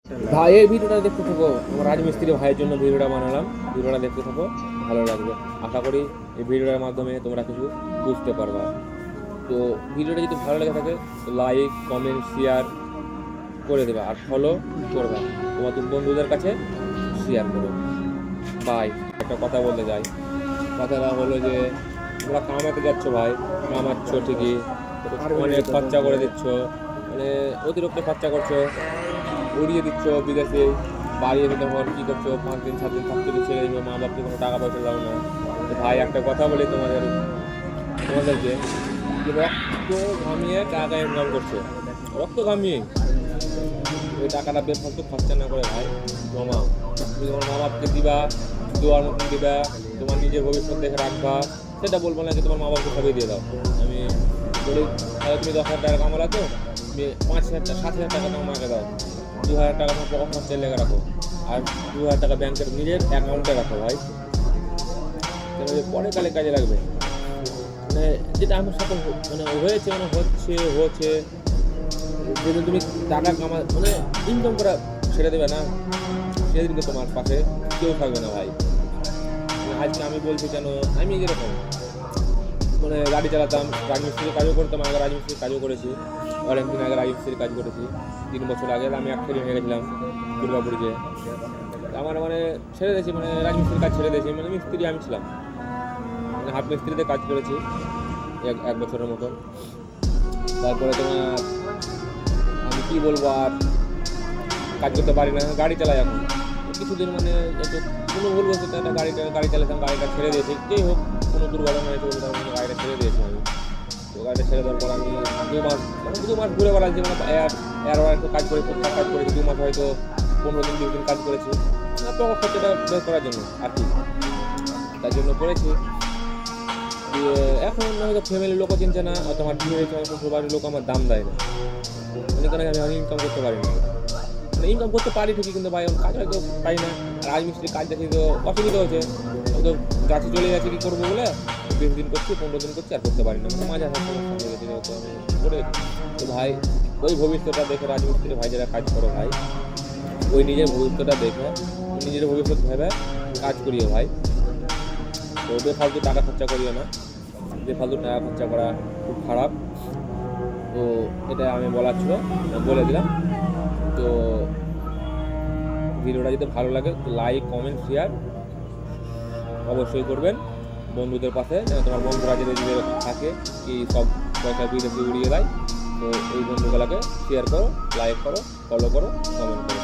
ভাই এই ভিডিওটা দেখতে থাকো, আমার রাজমিস্ত্রি ভাইয়ের জন্য ভিডিওটা বানালাম। ভিডিওটা দেখতে থাকো, ভালো লাগবে। আশা করি এই ভিডিওটার মাধ্যমে তোমরা কিছু বুঝতে পারবা। তো ভিডিওটা যদি ভালো লেগে থাকে লাইক কমেন্ট শেয়ার করে দেবা, আর ফলো করবা, তোমার বন্ধুদের কাছে শেয়ার করো। ভাই একটা কথা বলতে যাই, কথাটা হলো যে তোমরা কামাতে যাচ্ছ ভাই, কামাচ্ছ ঠিকই, অনেক খরচা করে দিচ্ছ, মানে অতিরিক্ত খরচা করছো, উড়িয়ে দিচ্ছ বিদেশে, বাড়িয়ে দিতে হন কী করছো, 5 দিন 7 দিন থাকতে তো ছেড়ে দেবো, মা বাপকে কোনো টাকা পয়সা দাও না। তো ভাই একটা কথা বলি তোমাদেরকে, যে রক্ত ঘামিয়ে টাকা ইনকাম করছো, রক্ত ঘামিয়ে ওই টাকাটা বেফালতু খরচা না করে ভাই জমাও। তুমি তোমার মা বাপকে দিবা, দেওয়ার মতন দিবা, তোমার নিজের ভবিষ্যৎ দেখে রাখবা, সেটা বলবো না যে তোমার মা বাপকে সবই দিয়ে দাও। আমি বলি তাহলে তুমি 10,000 টাকা কামালা, তো তুমি 5,000 টাকা 7,000 টাকা তোমার মাকে দাও, 2,000 টাকা তোমার পকেট খরচায় লেগে রাখো, আর 2,000 টাকা ব্যাংকের নিজের অ্যাকাউন্টে রাখো ভাই, কেন যে পরে কালে কাজে লাগবে। মানে যেটা আমার সাথে মানে হয়েছে, মানে হচ্ছে যেদিন তুমি টাকা মানে ইনকাম করা ছেড়ে দেবে না, সেদিনকে তোমার পাশে কেউ থাকবে না ভাই। আজকে আমি বলছি কেন, আমি যেরকম মানে গাড়ি চালাতাম, রাজমিস্ত্রির কাজও করতাম, আগে রাজমিস্ত্রির কাজও করেছি, অনেকদিন আগে রাজমিস্ত্রির কাজ করেছি। 3 বছর আগে আমি অ্যাক্সিডেন্ট হয়ে গেছিলাম দুর্গাপুরে। আমার মানে ছেড়ে দিয়েছি, মানে রাজমিস্ত্রির কাজ ছেড়ে দিয়েছি, মানে মিস্ত্রি আমি ছিলাম, মানে হাফ মিস্ত্রিতে কাজ করেছি 1 বছরের মতন। তারপরে তোমার আমি কী বলবো, আর কাজ করতে পারি না, গাড়ি চালাই এখন। কিছুদিন মানে একটু কোনো ভুল বলছে, একটা গাড়ি চালাতাম, গাড়িটা ছেড়ে দিয়েছি, যেই হোক কোনো দুর্ঘটনা হয়েছে বলে তার মানে গাড়িটা ছেড়ে দিয়েছি আমি। তো গাড়িটা ছেড়ে দেওয়ার পর আমি 2 মাস ঘুরে বেড়াচ্ছি, মানে এর একটু কাজ করে, টুকটাক কাজ করেছি 2 মাস, হয়তো 15 দিন 20 দিন কাজ করেছি, পকেট খরচাটা বের করার জন্য আর কি, তার জন্য করেছি। দিয়ে এখন হয়তো ফ্যামিলির লোকও চিনছে না, তোমার বিয়ে হয়েছে, আমার শ্বশুর বাড়ির লোক আমার দাম দেয় না, মানে কেন আমি ইনকাম করতে পারি না, মানে ইনকাম করতে পারি ঠিকই, কিন্তু ভাই কাজ হয়তো পাই না। আর রাজমিস্ত্রির কাজ দেখি তো অসুবিধা হচ্ছে, তো গাছে চলে যাচ্ছে কী করবো বলে 20 দিন করছি, 15 দিন করছি, আর করতে পারি না, মানে মাঝে হাতে সমস্যা হয়ে গেছে, তো আমি করে গেছি। তো ভাই ওই ভবিষ্যৎটা দেখে রাজমিস্ত্রি ভাই যারা কাজ করো ভাই, ওই নিজের ভবিষ্যৎটা দেখে, নিজের ভবিষ্যৎ ভেবে কাজ করিও ভাই। তো বেফালতু টাকা খরচা করিও না, বেফালতু টাকা খরচা করা খুব খারাপ। তো এটা আমি বলার ছিল, বলে দিলাম। তো ভিডিওটা যদি ভালো লাগে তো লাইক কমেন্ট শেয়ার অবশ্যই করবেন বন্ধুদের পাশে, যেন তোমার বন্ধুরা যদি থাকে কি সব পয়সা বিদেশে উড়িয়ে দেয়, তো এই বন্ধুগুলোকে শেয়ার করো, লাইক করো, ফলো করো, কমেন্ট করো।